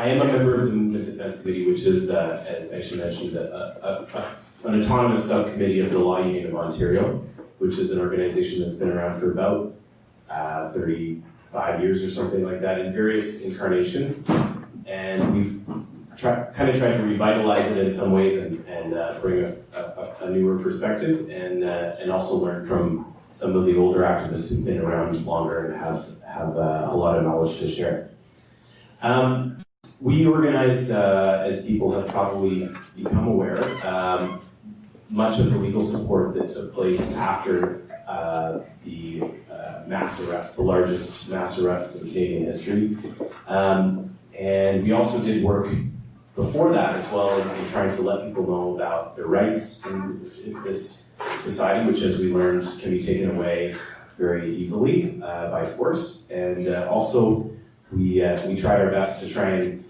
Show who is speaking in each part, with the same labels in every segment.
Speaker 1: I am a member of the Movement Defense Committee, which is, as actually mentioned, an autonomous subcommittee of the Law Union of Ontario, which is an organization that's been around for about 35 years or something like that in various incarnations. And we've tried to revitalize it in some ways and bring a newer perspective and also learn from some of the older activists who've been around longer and have a lot of knowledge to share. We organized, as people have probably become aware, much of the legal support that took place after the mass arrests, the largest mass arrests in Canadian history. And we also did work before that as well in trying to let people know about their rights in this society, which, as we learned, can be taken away very easily by force. And also, we tried our best to try and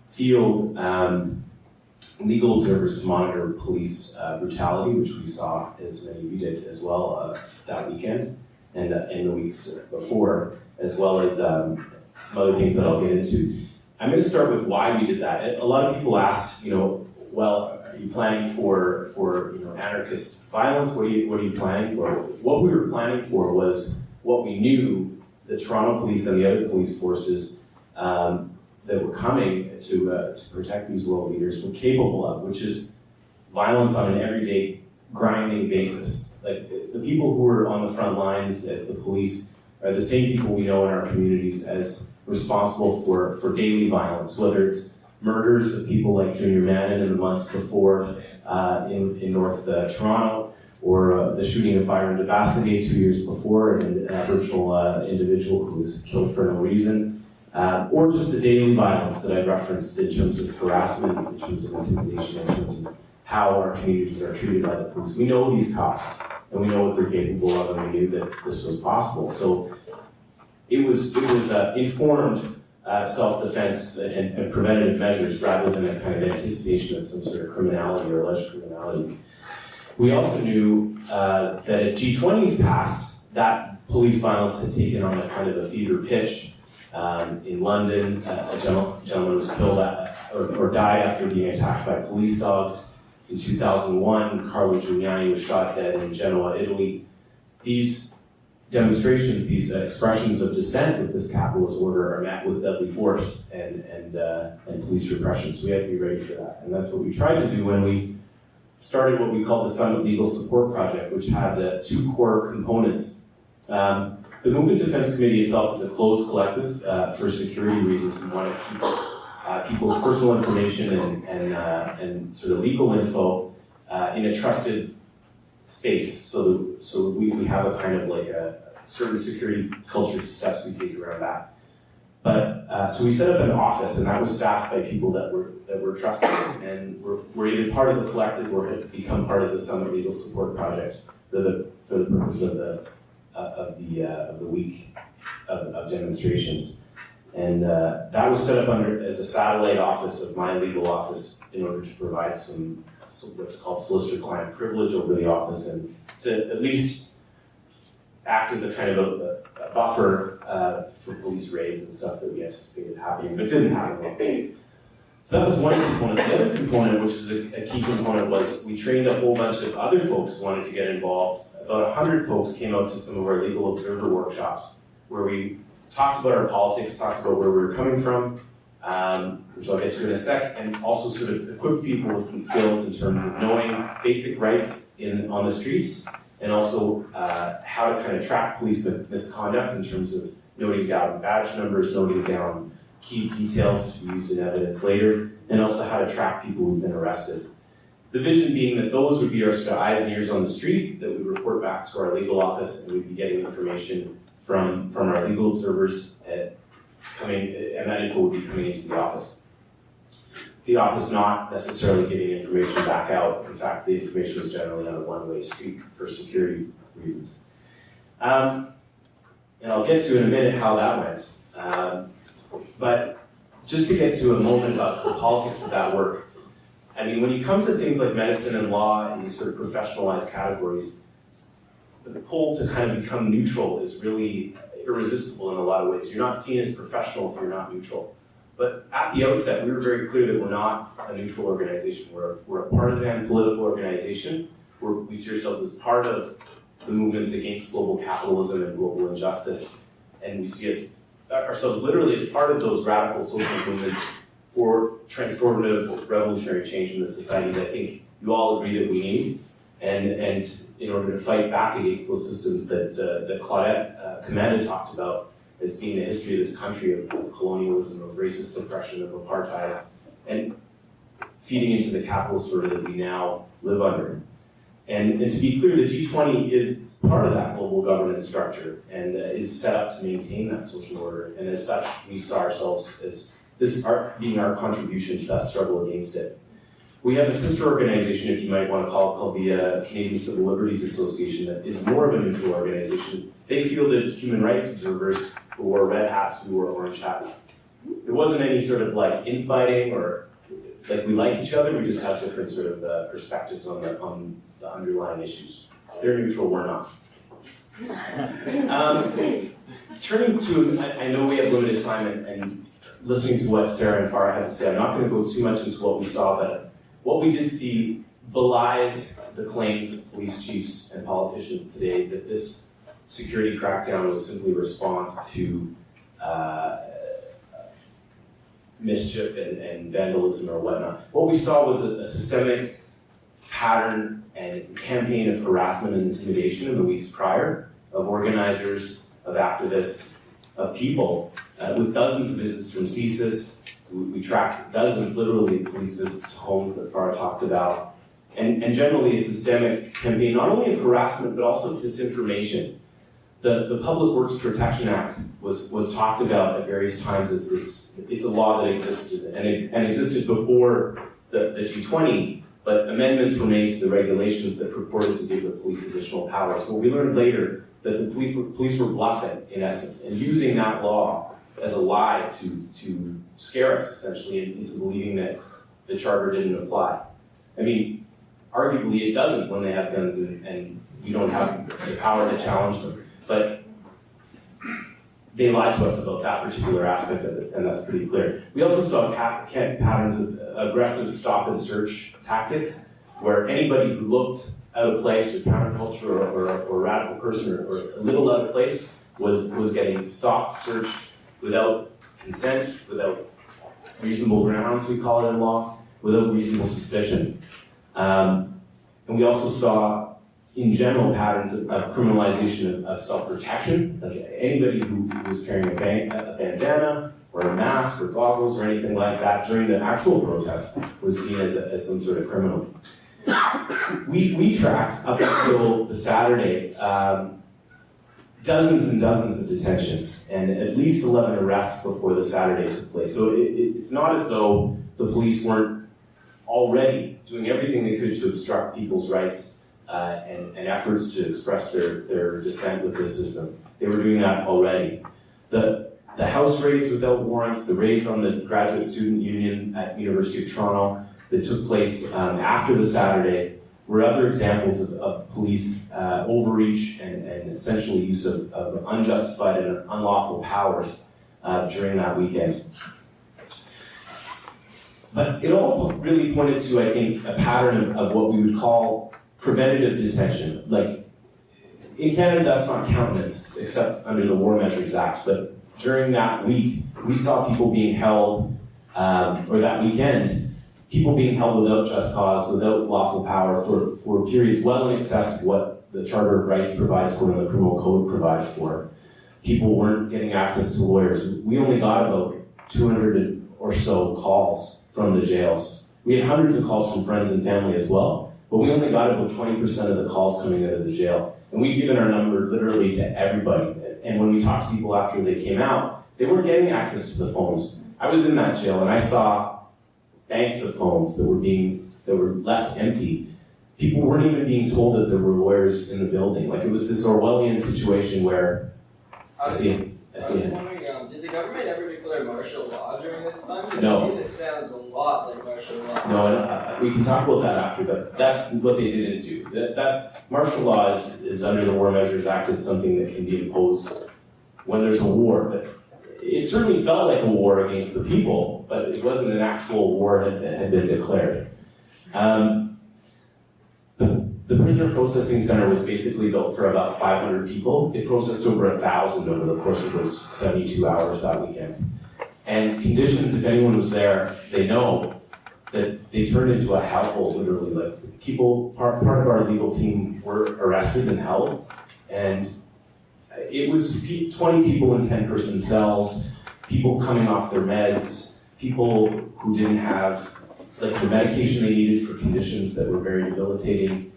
Speaker 1: field legal observers to monitor police brutality, which we saw, as many of you did as well, that weekend and in the weeks before, as well as some other things that I'll get into. I'm going to start with why we did that. A lot of people asked, well, are you planning for anarchist violence? What are you planning for? What we were planning for was what we knew the Toronto police and the other police forces that were coming to protect these world leaders were capable of, which is violence on an everyday grinding basis. Like the people who are on the front lines as the police are the same people we know in our communities as responsible for daily violence, whether it's murders of people like Junior Mannon in the months before in North Toronto, or the shooting of Byron DeBassigay 2 years before, an Aboriginal individual who was killed for no reason, or just the daily violence that I referenced in terms of harassment, in terms of intimidation, in terms of how our communities are treated by the police. We know these cops, and we know what they're capable of, and we knew that this was possible. So it was informed self-defense and preventative measures rather than a kind of anticipation of some sort of criminality or alleged criminality. We also knew that if G20s passed, that police violence had taken on a kind of a fever pitch. In London, a gentleman was killed or died after being attacked by police dogs. In 2001, Carlo Giuliani was shot dead in Genoa, Italy. These demonstrations, these expressions of dissent with this capitalist order are met with deadly force and police repression. So we have to be ready for that. And that's what we tried to do when we started what we called the Summit Legal Support Project, which had two core components. The Movement Defense Committee itself is a closed collective for security reasons. We want to keep people's personal information and sort of legal info in a trusted space. So we have a kind of like a certain security culture steps we take around that. But so we set up an office, and that was staffed by people that were trusted, and were either part of the collective or had become part of the Summit Legal Support Project for the purpose of the week of demonstrations. And that was set up as a satellite office of my legal office in order to provide some what's called solicitor-client privilege over the office, and to at least act as a kind of a buffer for police raids and stuff that we anticipated happening, but didn't happen. So that was one component. The other component, which is a key component, was we trained a whole bunch of other folks who wanted to get involved. About 100 folks came out to some of our legal observer workshops, where we talked about our politics, talked about where we were coming from, which I'll get to in a sec, and also sort of equip people with some skills in terms of knowing basic rights on the streets, and also how to kind of track police misconduct in terms of noting down badge numbers, noting down key details to be used in evidence later, and also how to track people who've been arrested. The vision being that those would be our sort of eyes and ears on the street, that we report back to our legal office, and we'd be getting information from our legal observers and that info would be coming into the office. The office not necessarily giving information back out. In fact, the information was generally on a one-way street for security reasons. And I'll get to in a minute how that went. But just to get to a moment about the politics of that work, I mean, when you come to things like medicine and law and these sort of professionalized categories, the pull to kind of become neutral is really irresistible in a lot of ways. You're not seen as professional if you're not neutral. But at the outset, we were very clear that we're not a neutral organization. We're a partisan political organization. We see ourselves as part of the movements against global capitalism and global injustice. And we see ourselves literally as part of those radical social movements for transformative, revolutionary change in the society that I think you all agree that we need. And in order to fight back against those systems that Claudette Commanda talked about as being the history of this country of colonialism, of racist oppression, of apartheid, and feeding into the capitalist order that we now live under. And to be clear, the G20 is part of that global governance structure and is set up to maintain that social order. And as such, we saw ourselves as being our contribution to that struggle against it. We have a sister organization, if you might want to call it, called the Canadian Civil Liberties Association, that is more of a neutral organization. They feel that human rights observers who wore red hats, who wore orange hats, there wasn't any sort of like infighting or like we like each other, we just have different sort of perspectives on the underlying issues. They're neutral, we're not. Turning to, I know we have limited time and listening to what Sarah and Farah had to say, I'm not going to go too much into what we saw, but what we did see belies the claims of police chiefs and politicians today that this security crackdown was simply a response to mischief and vandalism or whatnot. What we saw was a systemic pattern and campaign of harassment and intimidation in the weeks prior of organizers, of activists, of people, with dozens of visits from CSIS. We tracked dozens, literally, police visits to homes that Farah talked about, and generally a systemic campaign, not only of harassment, but also of disinformation. The Public Works Protection Act was talked about at various times as this is a law that existed, and existed before the G20, but amendments were made to the regulations that purported to give the police additional powers. Well, we learned later that the police were bluffing, in essence, and using that law as a lie to scare us, essentially, into believing that the charter didn't apply. I mean, arguably it doesn't when they have guns and we don't have the power to challenge them. But they lied to us about that particular aspect of it, and that's pretty clear. We also saw patterns of aggressive stop and search tactics, where anybody who looked out of place or counterculture or a radical person or a little out of place was getting stopped, searched without consent, without reasonable grounds, we call it in law, without reasonable suspicion. And we also saw, in general, patterns of criminalization of self-protection. Like anybody who was carrying a bandana or a mask or goggles or anything like that during the actual protest was seen as some sort of criminal. We tracked, up until the Saturday, dozens and dozens of detentions and at least 11 arrests before the Saturday took place. So it's not as though the police weren't already doing everything they could to obstruct people's rights and efforts to express their dissent with this system. They were doing that already. The house raids without warrants, the raids on the Graduate Student Union at University of Toronto that took place after the Saturday were other examples of police overreach and essentially use of unjustified and unlawful powers during that weekend. But it all really pointed to, I think, a pattern of what we would call preventative detention. Like, in Canada, that's not countenance, except under the War Measures Act, but during that week, we saw people being held, or that weekend, people being held without just cause, without lawful power, for periods well in excess of what the Charter of Rights provides for and the Criminal Code provides for. People weren't getting access to lawyers. We only got about 200 or so calls from the jails. We had hundreds of calls from friends and family as well, but we only got about 20% of the calls coming out of the jail. And we've given our number literally to everybody. And when we talked to people after they came out, they weren't getting access to the phones. I was in that jail and I saw banks of phones that were left empty. People weren't even being told that there were lawyers in the building. Like, it was this Orwellian situation where I was wondering,
Speaker 2: did the government ever declare martial law during this time?
Speaker 1: No.
Speaker 2: This sounds a lot like martial law.
Speaker 1: No, and we can talk about that after, but that's what they didn't do. That martial law is under the War Measures Act. It's something that can be imposed when there's a war, but it certainly felt like a war against the people, but it wasn't an actual war that had been declared. The prisoner processing center was basically built for about 500 people. It processed over 1,000 over the course of those 72 hours that weekend. And conditions, if anyone was there, they know that they turned into a hellhole, literally. Like people, part of our legal team were arrested and held, and it was 20 people in 10-person cells, people coming off their meds, people who didn't have like the medication they needed for conditions that were very debilitating.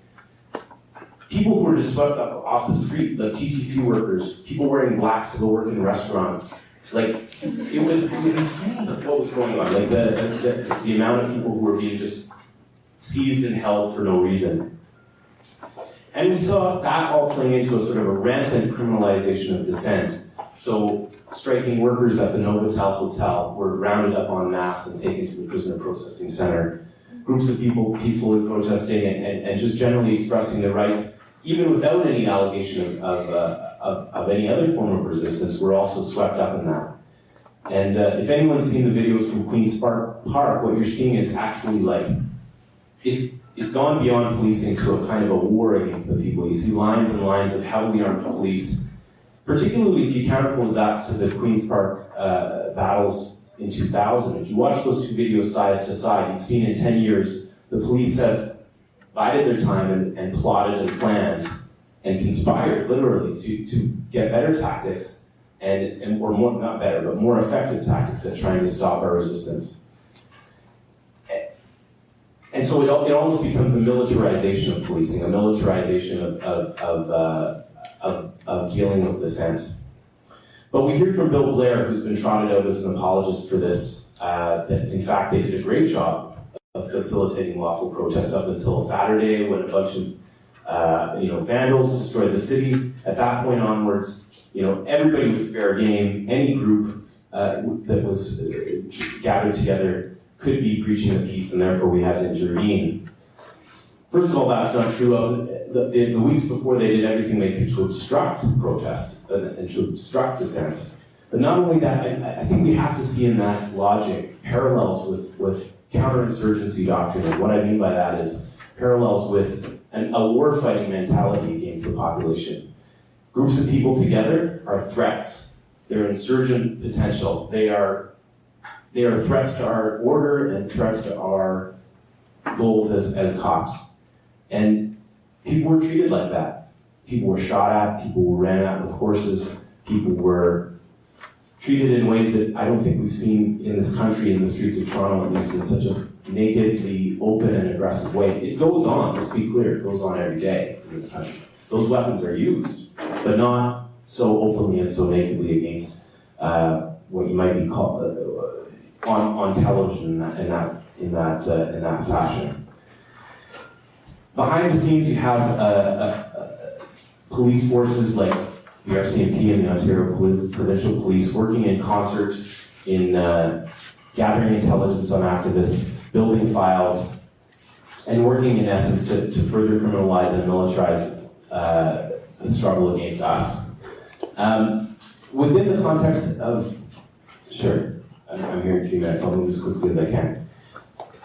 Speaker 1: People who were just swept up off the street, like TTC workers, people wearing black to go work in restaurants. Like, it was insane what was going on. Like the amount of people who were being just seized and held for no reason. And we saw that all playing into a sort of a rampant criminalization of dissent. So striking workers at the Novotel Hotel were rounded up en masse and taken to the prisoner processing center. Groups of people peacefully protesting and just generally expressing their rights, even without any allegation of any other form of resistance, were also swept up in that. And if anyone's seen the videos from Queen's Park, what you're seeing is actually like, it's gone beyond policing to a kind of a war against the people. You see lines and lines of heavily armed police, particularly if you counterpose that to the Queen's Park battles in 2000. If you watch those two videos side to side, you've seen in 10 years, the police have bided their time and plotted and planned and conspired, literally, to get better tactics or more, not better, but more effective tactics at trying to stop our resistance. And so it almost becomes a militarization of policing, a militarization of dealing with dissent. But we hear from Bill Blair, who's been trotted out as an apologist for this, that in fact they did a great job of facilitating lawful protest up until Saturday, when a bunch of vandals destroyed the city. At that point onwards, everybody was fair game. Any group that was gathered together could be breaching the peace, and therefore we had to intervene. First of all, that's not true. The weeks before, they did everything they could to obstruct protest and to obstruct dissent. But not only that, I think we have to see in that logic parallels with counterinsurgency doctrine. And what I mean by that is parallels with a war-fighting mentality against the population. Groups of people together are threats. They're insurgent potential. They are threats to our order and threats to our goals as cops. And people were treated like that. People were shot at, people were ran at with horses, people were treated in ways that I don't think we've seen in this country, in the streets of Toronto, at least in such a nakedly open and aggressive way. It goes on, let's be clear, it goes on every day in this country. Those weapons are used, but not so openly and so nakedly against what you might be called on television in that fashion. Behind the scenes, you have police forces like the RCMP and the Ontario Provincial Police working in concert in gathering intelligence on activists, building files, and working in essence to further criminalize and militarize the struggle against us. Within the context of, sure, I'm here in 3 minutes, I'll move as quickly as I can.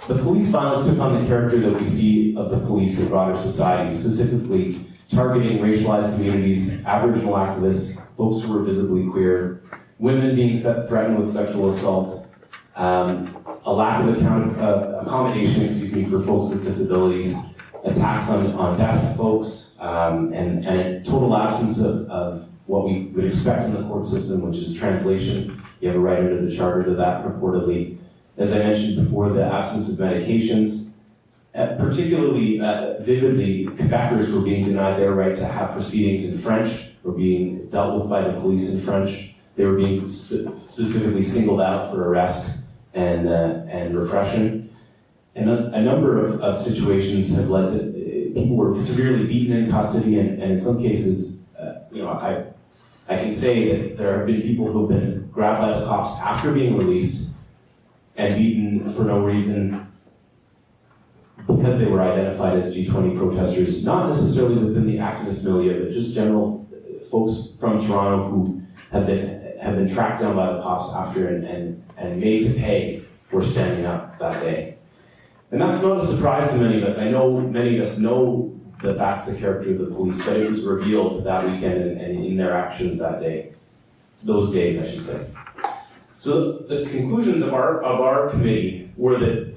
Speaker 1: The police violence took on the character that we see of the police in broader society, specifically targeting racialized communities, Aboriginal activists, folks who were visibly queer, women being threatened with sexual assault, a lack of accommodation, for folks with disabilities, attacks on deaf folks, and a total absence of what we would expect in the court system, which is translation. You have a right under the charter to that, purportedly. As I mentioned before, the absence of medications. Particularly vividly, Quebecers were being denied their right to have proceedings in French, were being dealt with by the police in French. They were being specifically singled out for arrest and repression. And a number of situations have led to, people were severely beaten in custody, and in some cases, I can say that there have been people who have been grabbed by the cops after being released and beaten for no reason because they were identified as G20 protesters, not necessarily within the activist milieu, but just general folks from Toronto who have have been tracked down by the cops after and made to pay for standing up that day. And that's not a surprise to many of us. I know many of us know that that's the character of the police, but it was revealed that weekend and in their actions that day. Those days, I should say. So the conclusions of our committee were that,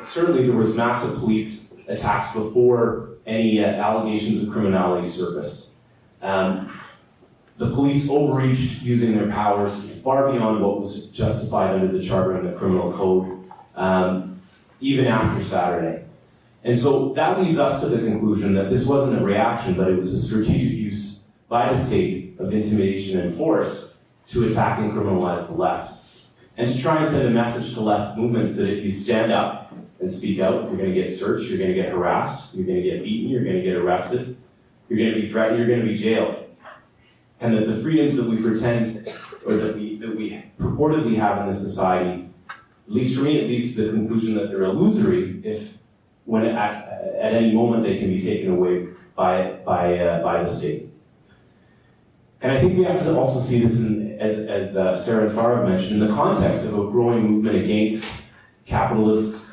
Speaker 1: certainly there was massive police attacks before any allegations of criminality surfaced. The police overreached using their powers far beyond what was justified under the Charter and the Criminal Code, even after Saturday. And so that leads us to the conclusion that this wasn't a reaction, but it was a strategic use by the state of intimidation and force to attack and criminalize the left. And to try and send a message to left movements that if you stand up and speak out, you're going to get searched, you're going to get harassed, you're going to get beaten, you're going to get arrested, you're going to be threatened, you're going to be jailed. And that the freedoms that we pretend, or that we purportedly have in this society, at least for me, at least the conclusion that they're illusory if when at any moment they can be taken away by the state. And I think we have to also see this as Sarah and Farah mentioned, in the context of a growing movement against capitalist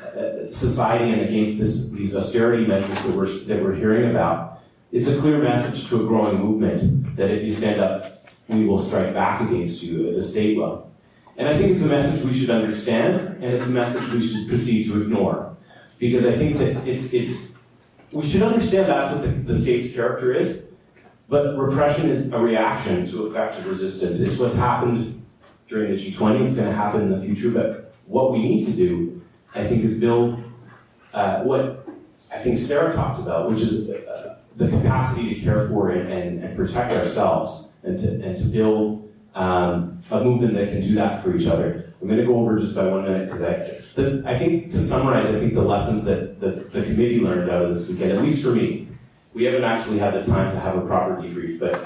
Speaker 1: society and against these austerity measures that we're hearing about. It's a clear message to a growing movement that if you stand up, we will strike back against you, the state will. And I think it's a message we should understand, and it's a message we should proceed to ignore. Because I think that we should understand that's what the state's character is, but repression is a reaction to effective resistance. It's what's happened during the G20, it's going to happen in the future, but what we need to do, I think, is build what I think Sarah talked about, which is the capacity to care for and protect ourselves, and to build a movement that can do that for each other. I'm going to go over just by 1 minute, because I think, to summarize, I think the lessons that the committee learned out of this weekend, at least for me, we haven't actually had the time to have a proper debrief, but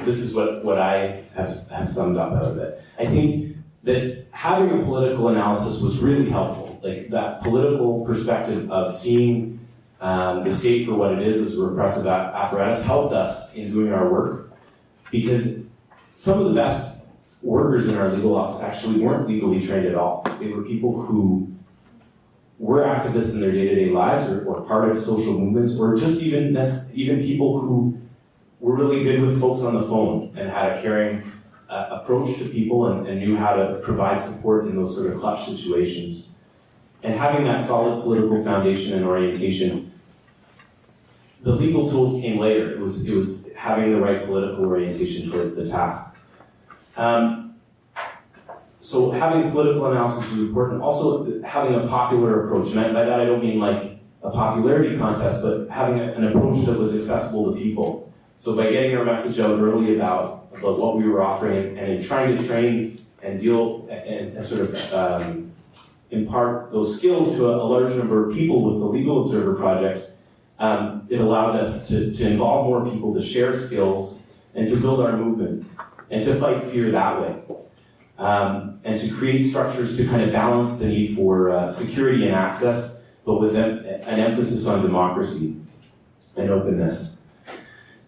Speaker 1: this is what I have summed up out of it. I think that having a political analysis was really helpful. Like, that political perspective of seeing the state for what it is as a repressive apparatus helped us in doing our work, because some of the best workers in our legal office actually weren't legally trained at all. They were people who were activists in their day-to-day lives, or part of social movements, or just even people who were really good with folks on the phone and had a caring approach to people and knew how to provide support in those sort of clutch situations. And having that solid political foundation and orientation, the legal tools came later. It was having the right political orientation towards the task. So having political analysis was important. Also having a popular approach, and by that I don't mean like a popularity contest, but having an approach that was accessible to people. So by getting our message out early about what we were offering, and in trying to train and deal and sort of impart those skills to a large number of people with the Legal Observer Project, it allowed us to involve more people, to share skills, and to build our movement, and to fight fear that way. And to create structures to kind of balance the need for security and access, but with an emphasis on democracy and openness.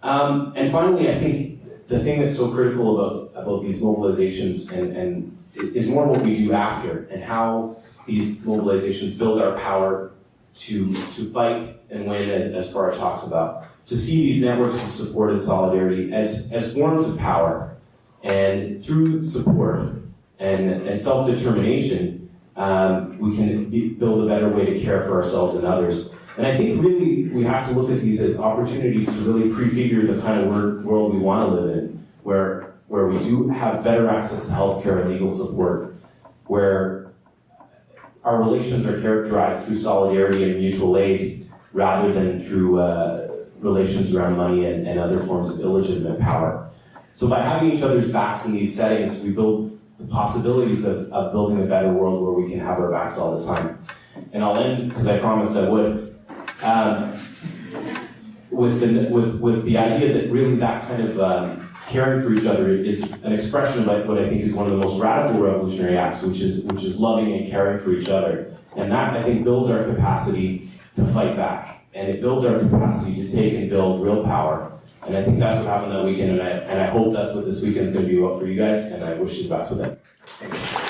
Speaker 1: And finally, I think the thing that's so critical about these mobilizations and is more what we do after, and how these mobilizations build our power to fight and win, as Farah talks about. To see these networks of support and solidarity as forms of power, and through support and self-determination, we can build a better way to care for ourselves and others. And I think really we have to look at these as opportunities to really prefigure the kind of world we want to live in, where we do have better access to healthcare and legal support, where our relations are characterized through solidarity and mutual aid, rather than through relations around money and other forms of illegitimate power. So by having each other's backs in these settings, we build the possibilities of building a better world where we can have our backs all the time. And I'll end, because I promised I would, with the idea that really that kind of caring for each other is an expression of what I think is one of the most radical revolutionary acts, which is loving and caring for each other. And that, I think, builds our capacity to fight back. And it builds our capacity to take and build real power And I think that's what happened that weekend, and I hope that's what this weekend's going to be about for you guys, and I wish you the best with it. Thank you.